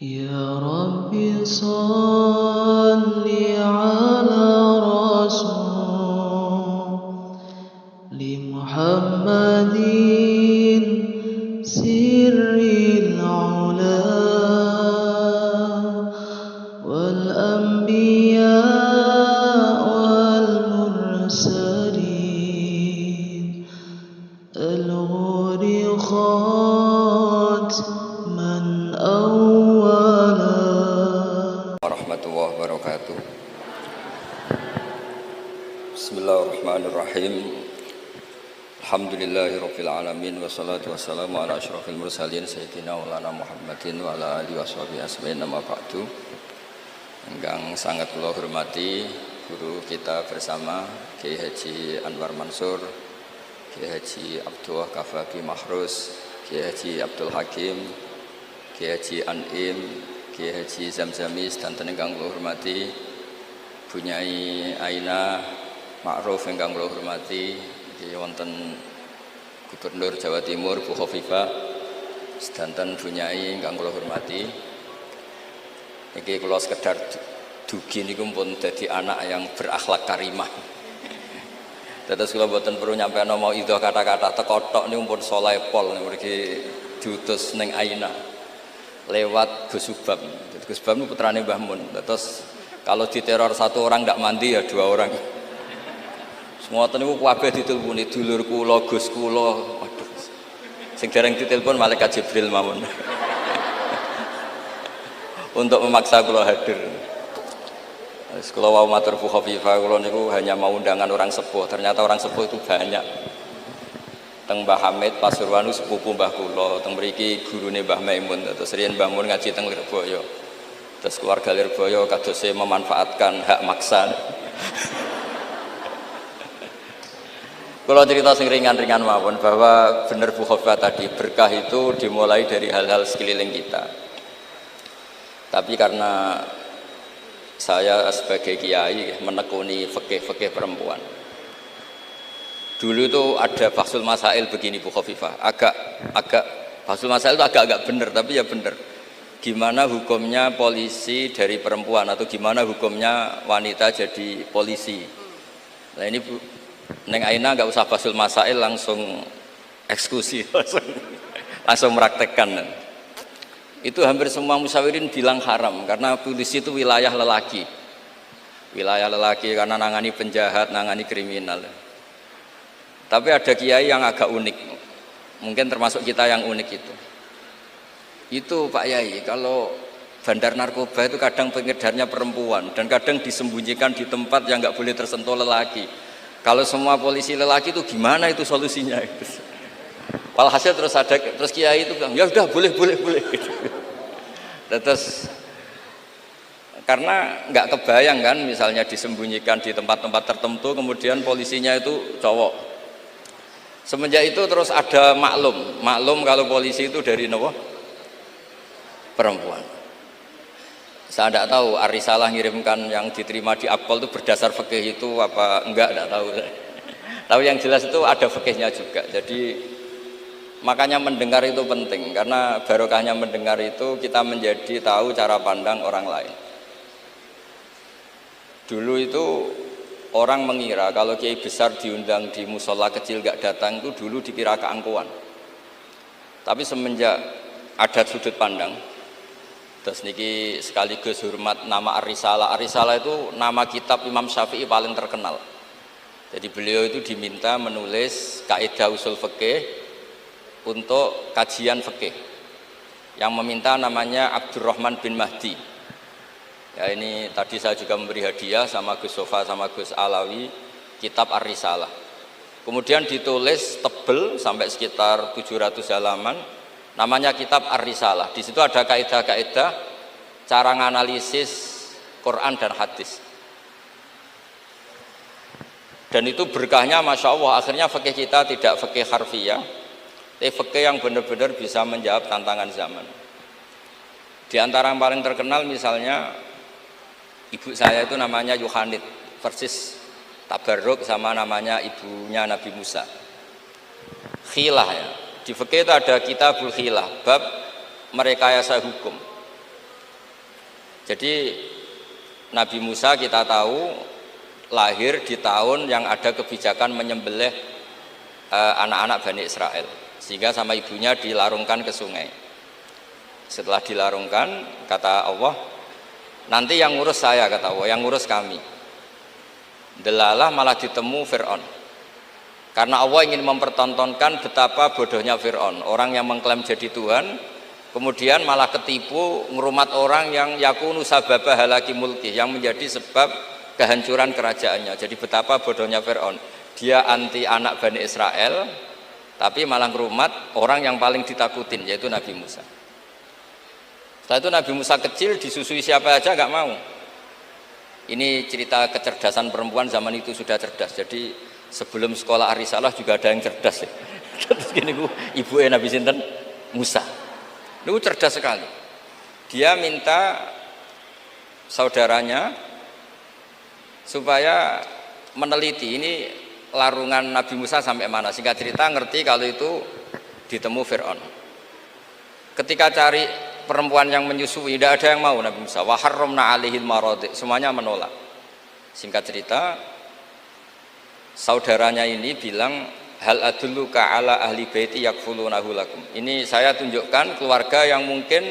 Ya Rabbi salli ala Rasul li Muhammadin sirril ula wal anbiya wal mursalin al-ghuri khatman awwala warahmatullahi wabarakatuh. Bismillahirrahmanirrahim. Alhamdulillahirabbil alamin wassalatu wassalamu ala asyrofil mursalin sayyidina maulana Muhammadin wa ala alihi washabihi asma'in nama ba'du. Ingkang sangat kula hormati guru kita bersama Kiai Haji Anwar Mansur, Kiai Haji Abdullah Kafaki Mahrus, Kiai Haji Abdul Hakim, Kiai Haji Anim, Kiai Haji Zamzamis dan ingkang kula hormati Bunyai Aina Ma'ruf ingkang kula hormati iki wonten Gubernur Jawa Timur Bu Khofifah sedanten Bunyai ingkang kula hormati. Iki kula sekedar dugi niku pun dadi anak yang berakhlak karimah. Dados kula mboten perlu nyampean mau idho kata-kata tekotok niku pun saleh pol mriki diutus ning Aina lewat Gus Subab. Gus Subab itu putrane Mbah Mun. Terus kalau diteror satu orang tidak mandi ya dua orang. Semua niku kabeh ditelponi dulur kula, Gus kula. Waduh. Sing dereng ditelepon malaikat Jibril mawon. Untuk memaksa kula hadir. Wis kula wau matur Bu Khofifah kula niku hanya mau undangan orang sepuh. Ternyata orang sepuh itu banyak. Teng Mbah Hamid Pasuruan sepupu Mbah kula, teng mriki gurune Mbah Maimun, terus riyen Mbah Mun ngaji teng Lirboyo. Terus keluarga Lirboyo kadose memanfaatkan hak maksa. Kalau cerita sing ringan-ringan mawon bahwa benar Bu Khofifah tadi berkah itu dimulai dari hal-hal sekeliling kita. Tapi karena saya sebagai kiai menekuni fikih-fikih perempuan. Dulu itu ada Bahsul Masail begini Bu Khofifah, agak Bahsul Masail itu agak benar tapi ya benar. Gimana hukumnya polisi dari perempuan atau gimana hukumnya wanita jadi polisi. Nah ini Bu, Neng Aina nggak usah Bahsul Masail langsung eksekusi, langsung meraktekkan. Itu hampir semua musyawirin bilang haram karena polisi itu wilayah lelaki. Wilayah lelaki karena nangani penjahat, nangani kriminal. Tapi ada kiai yang agak unik, mungkin termasuk kita yang unik itu. Itu Pak Yai, kalau bandar narkoba itu kadang pengedarnya perempuan dan kadang disembunyikan di tempat yang nggak boleh tersentuh lelaki. Kalau semua polisi lelaki itu gimana itu solusinya? Walhasil terus kiai itu bilang, ya udah boleh. Terus karena nggak kebayang kan, misalnya disembunyikan di tempat-tempat tertentu, kemudian polisinya itu cowok. Semenjak itu terus ada maklum kalau polisi itu dari perempuan. Saya tidak tahu Arisalah ngirimkan yang diterima di Akpol itu berdasar fikih itu apa enggak tahu. Tahu yang jelas itu ada fikihnya juga. Jadi makanya mendengar itu penting karena barokahnya mendengar itu kita menjadi tahu cara pandang orang lain. Dulu itu orang mengira kalau kiai besar diundang di musola kecil gak datang itu dulu dikira keangkuhan. Tapi semenjak ada sudut pandang, terus niki sekaligus hormat nama Ar-Risalah. Ar-Risalah itu nama kitab Imam Syafi'i paling terkenal. Jadi beliau itu diminta menulis kaidah usul fikih untuk kajian fikih. Yang meminta namanya Abdurrahman bin Mahdi. Ya ini tadi saya juga memberi hadiah sama Gus Sofa sama Gus Alawi kitab Ar-Risalah. Kemudian ditulis tebel sampai sekitar 700 halaman namanya kitab Ar-Risalah. Di situ ada kaidah-kaidah cara menganalisis Quran dan hadis. Dan itu berkahnya Masya Allah akhirnya fikih kita tidak fikih harfiah, tapi fikih yang benar-benar bisa menjawab tantangan zaman. Di antara yang paling terkenal misalnya ibu saya itu namanya Yohanit, persis tabarruk sama namanya ibunya Nabi Musa. Khilah ya. Di fikih itu ada kitabul khilah, bab merekayasa hukum. Jadi Nabi Musa kita tahu lahir di tahun yang ada kebijakan menyembelih anak-anak Bani Israel, sehingga sama ibunya dilarungkan ke sungai. Setelah dilarungkan, kata Allah, nanti yang ngurus saya, kata Allah, yang ngurus kami. Delalah malah ditemu Fir'aun, karena Allah ingin mempertontonkan betapa bodohnya Fir'aun, orang yang mengklaim jadi Tuhan, kemudian malah ketipu ngerumat orang yang yakunu sababa halaki mulki, yang menjadi sebab kehancuran kerajaannya. Jadi betapa bodohnya Fir'aun, dia anti anak Bani Israel, tapi malah ngerumat orang yang paling ditakutin, yaitu Nabi Musa. Setelah itu Nabi Musa kecil disusui siapa aja nggak mau. Ini cerita kecerdasan perempuan zaman itu sudah cerdas. Jadi sebelum sekolah Arisalah juga ada yang cerdas ya. Terus gini ibu Nabi sinten Musa. Itu cerdas sekali. Dia minta saudaranya supaya meneliti ini larungan Nabi Musa sampai mana. Singkat cerita ngerti kalau itu ditemu Fir'aun. Ketika cari perempuan yang menyusui, tidak ada yang mau Nabi Musa. Wa harramna alaihil maradi, semuanya menolak. Singkat cerita, saudaranya ini bilang, hal adulluka ala ahli baiti yakfulunahu lakum. Ini saya tunjukkan keluarga yang mungkin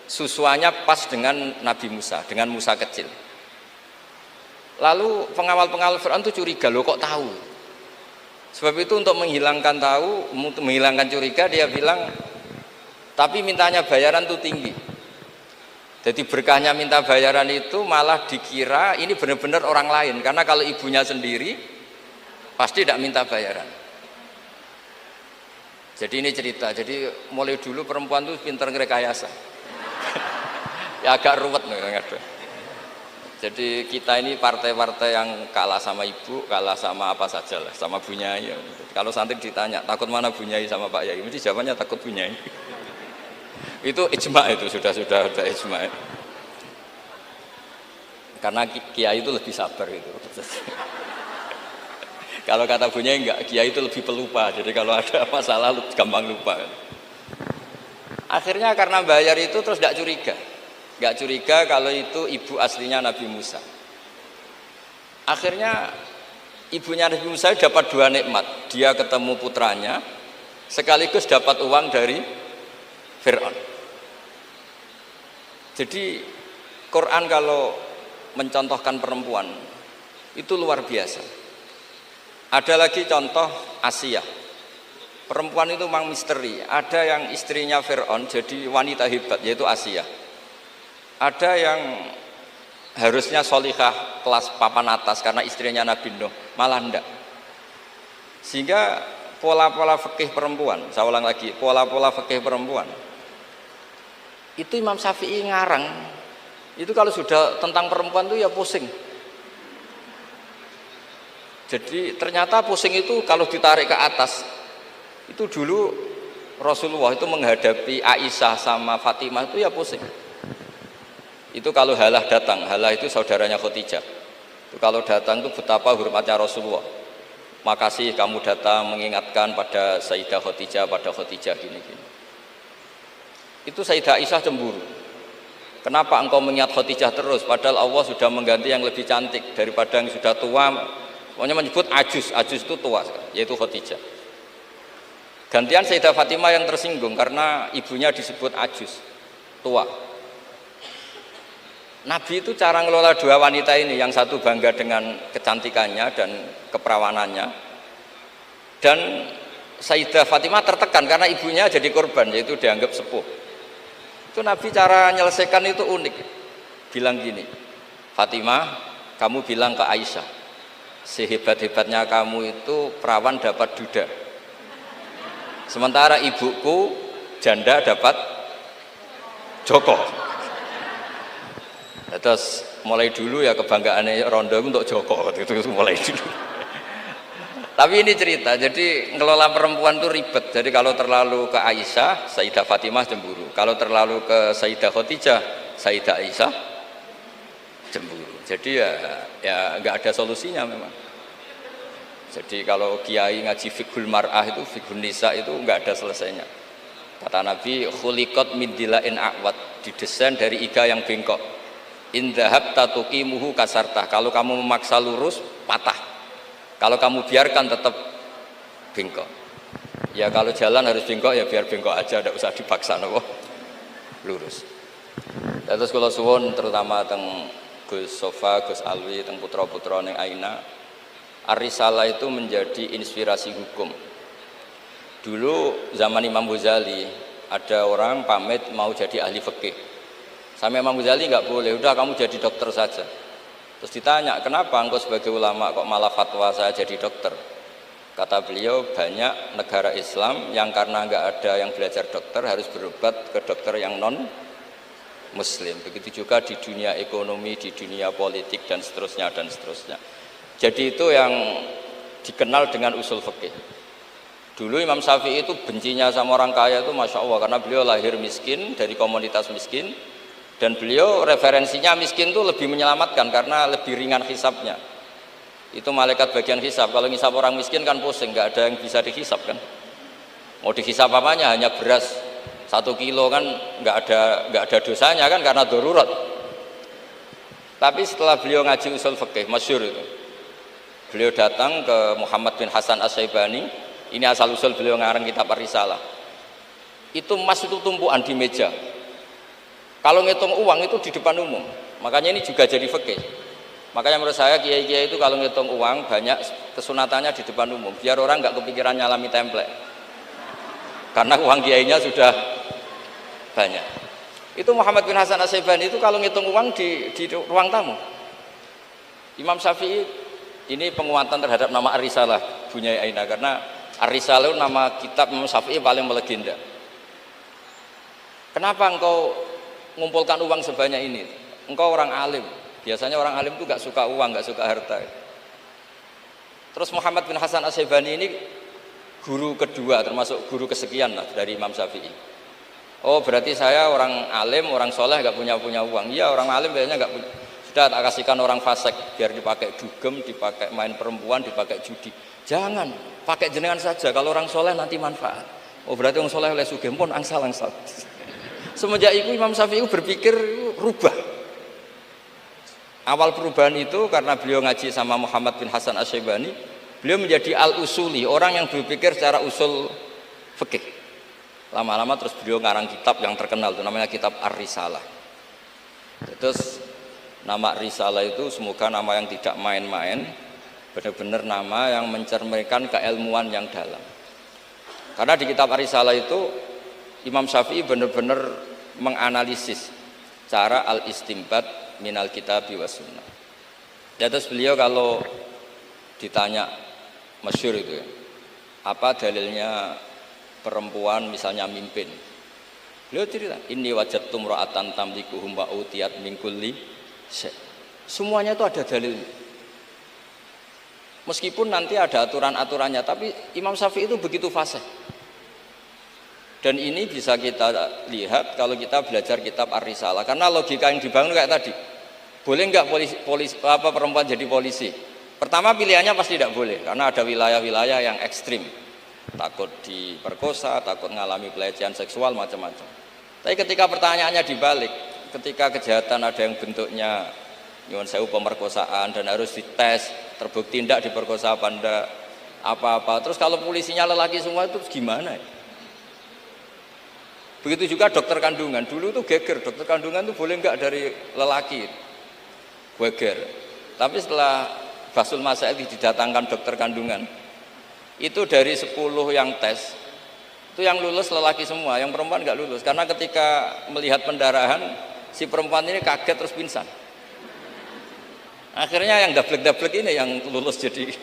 susuannya pas dengan Nabi Musa, dengan Musa kecil. Lalu pengawal-pengawal Fir'aun itu curiga, loh kok tahu? Sebab itu untuk menghilangkan curiga, dia bilang, tapi mintanya bayaran itu tinggi. Jadi berkahnya minta bayaran itu malah dikira ini benar-benar orang lain, karena kalau ibunya sendiri pasti tidak minta bayaran. Jadi ini cerita, jadi mulai dulu perempuan itu pintar ngerekayasa. Ya agak ruwet nih. Jadi kita ini partai-partai yang kalah sama ibu, kalah sama apa saja lah, sama Bunyai. Kalau santri ditanya takut mana Bunyai sama Pak Yai, mesti jawabannya takut Bunyai. Itu ijma, itu sudah ada ijma. Karena kiai itu lebih sabar itu. Kalau kata Bunyai enggak, kiai itu lebih pelupa. Jadi kalau ada masalah gampang lupa. Akhirnya karena bayar itu terus enggak curiga kalau itu ibu aslinya Nabi Musa. Akhirnya ibunya Nabi Musa dapat dua nikmat. Dia ketemu putranya, sekaligus dapat uang dari Fir'aun. Jadi Quran kalau mencontohkan perempuan itu luar biasa. Ada lagi contoh Asia. Perempuan itu memang misteri. Ada yang istrinya Fir'aun jadi wanita hebat, yaitu Asia. Ada yang harusnya solihah kelas papan atas karena istrinya Nabi Nuh, malah enggak. Sehingga pola-pola fikih perempuan, saya ulang lagi, pola-pola fikih perempuan itu Imam Syafi'i ngarang itu kalau sudah tentang perempuan itu ya pusing. Jadi ternyata pusing itu kalau ditarik ke atas. Itu dulu Rasulullah itu menghadapi Aisyah sama Fatimah itu ya pusing. Itu kalau Halah datang, Halah itu saudaranya Khadijah. Itu kalau datang itu betapa hormatnya Rasulullah. Makasih kamu datang mengingatkan pada Sayyidah Khadijah, pada Khadijah gini-gini. Itu Sayyidah Aisyah cemburu. Kenapa engkau mengingat Khadijah terus, padahal Allah sudah mengganti yang lebih cantik daripada yang sudah tua. Pokoknya menyebut ajus itu tua, yaitu Khadijah. Gantian Sayyidah Fatimah yang tersinggung karena ibunya disebut ajus, tua. Nabi itu cara ngelola dua wanita ini, yang satu bangga dengan kecantikannya dan keperawanannya, dan Sayyidah Fatimah tertekan karena ibunya jadi korban, yaitu dianggap sepuh. Itu Nabi cara menyelesaikan itu unik. Bilang gini, Fatimah, kamu bilang ke Aisyah, sehebat-hebatnya kamu itu perawan dapat duda, sementara ibuku janda dapat joko. Terus mulai dulu ya kebanggaannya Rondo untuk joko, itu mulai dulu. Tapi ini cerita, jadi ngelola perempuan itu ribet. Jadi kalau terlalu ke Aisyah, Sayyidah Fatimah cemburu. Kalau terlalu ke Sayyidah Khadijah, Sayyidah Aisyah cemburu. Jadi ya nggak ada solusinya memang. Jadi kalau kiai ngaji fiqhul mar'ah itu, fiqhul nisa itu nggak ada selesainya. Kata Nabi, khuliqat min dila'in a'wad, didesain dari iga yang bengkok. In dhahabta tuqimuhu kasartah. Kalau kamu memaksa lurus, patah. Kalau kamu biarkan tetap bengkok. Ya kalau jalan harus bengkok ya biar bengkok aja, tidak usah dipaksa nopo lurus. Terus kalau suwun terutama teng Gus Sofa, Gus Alwi, teng putra-putra ning Aina, Ar-Risalah itu menjadi inspirasi hukum. Dulu zaman Imam Ghazali ada orang pamit mau jadi ahli fikih. Sama Imam Ghazali nggak boleh, udah kamu jadi dokter saja. Terus ditanya, kenapa engkau sebagai ulama kok malah fatwa saya jadi dokter? Kata beliau, banyak negara Islam yang karena nggak ada yang belajar dokter harus berobat ke dokter yang non Muslim. Begitu juga di dunia ekonomi, di dunia politik dan seterusnya dan seterusnya. Jadi itu yang dikenal dengan usul fikih. Dulu Imam Syafi'i itu bencinya sama orang kaya itu Masya Allah, karena beliau lahir miskin dari komunitas miskin, dan beliau referensinya miskin itu lebih menyelamatkan karena lebih ringan hisabnya. Itu malaikat bagian hisab. Kalau ngisab orang miskin kan pusing, nggak ada yang bisa dihisab kan. Mau dihisab apanya, hanya beras 1 kilo kan nggak ada dosanya kan karena darurat. Tapi setelah beliau ngaji usul fikih masyhur itu, beliau datang ke Muhammad bin Hasan As-Syaibani. Ini asal usul beliau ngarang kitab Ar-Risalah. Itu emas itu tumpuan di meja. Kalau ngitung uang itu di depan umum. Makanya ini juga jadi fikih. Makanya menurut saya kiai-kiai itu kalau ngitung uang banyak kesunatannya di depan umum, biar orang nggak kepikiran nyalami template. Karena uang kiainya sudah banyak. Itu Muhammad bin Hasan As-Syaibani itu kalau ngitung uang di ruang tamu. Imam Syafi'i ini penguatan terhadap nama Ar-Risalah Bunyai Aina, karena Ar-Risalah itu nama kitab Imam Syafi'i paling melegenda. Kenapa engkau mengumpulkan uang sebanyak ini? Engkau orang alim. Biasanya orang alim itu gak suka uang, gak suka harta. Terus Muhammad bin Hasan As-Syaibani ini guru kedua, termasuk guru kesekian lah dari Imam Syafi'i. Oh berarti saya orang alim, orang soleh gak punya uang. Iya orang alim biasanya gak punya. Sudah tak kasihkan orang fasik, biar dipakai dugem, dipakai main perempuan, dipakai judi. Jangan, pakai jenengan saja, kalau orang soleh nanti manfaat. Oh berarti orang soleh oleh sugih pun angsal-angsal. Semenjak itu Imam Syafi'i berpikir rubah. Awal perubahan itu karena beliau ngaji sama Muhammad bin Hasan As-Syaibani, beliau menjadi al-usuli, orang yang berpikir secara usul fikih. Lama-lama terus beliau ngarang kitab yang terkenal itu namanya kitab Ar-Risalah. Terus nama Risalah itu semoga nama yang tidak main-main, benar-benar nama yang mencerminkan keilmuan yang dalam. Karena di kitab Ar-Risalah itu Imam Syafi'i benar-benar menganalisis cara al-istinbat minal kitabi was sunnah. Ya, terus beliau kalau ditanya masyhur itu ya, apa dalilnya perempuan misalnya mimpin, beliau cerita, ini wajadtum ra'atan tamlikuhum wa utiyat min kulli syai'. Semuanya itu ada dalilnya. Meskipun nanti ada aturan-aturannya, tapi Imam Syafi'i itu begitu fasih. Dan ini bisa kita lihat kalau kita belajar kitab Ar-Risalah, karena logika yang dibangun kayak tadi. Boleh nggak perempuan jadi polisi? Pertama pilihannya pasti tidak boleh, karena ada wilayah-wilayah yang ekstrim, takut diperkosa, takut mengalami pelecehan seksual macam-macam. Tapi ketika pertanyaannya dibalik, ketika kejahatan ada yang bentuknya nyuwun sewu pemerkosaan dan harus dites, terbukti tidak diperkosa apa enggak, apa-apa. Terus kalau polisinya lelaki semua itu gimana ya? Begitu juga dokter kandungan, dulu tuh geger, dokter kandungan tuh boleh enggak dari lelaki, geger. Tapi setelah Basul Masail didatangkan dokter kandungan, itu dari 10 yang tes, itu yang lulus lelaki semua, yang perempuan enggak lulus. Karena ketika melihat pendarahan, si perempuan ini kaget terus pingsan. Akhirnya yang dablek-dablek ini yang lulus jadi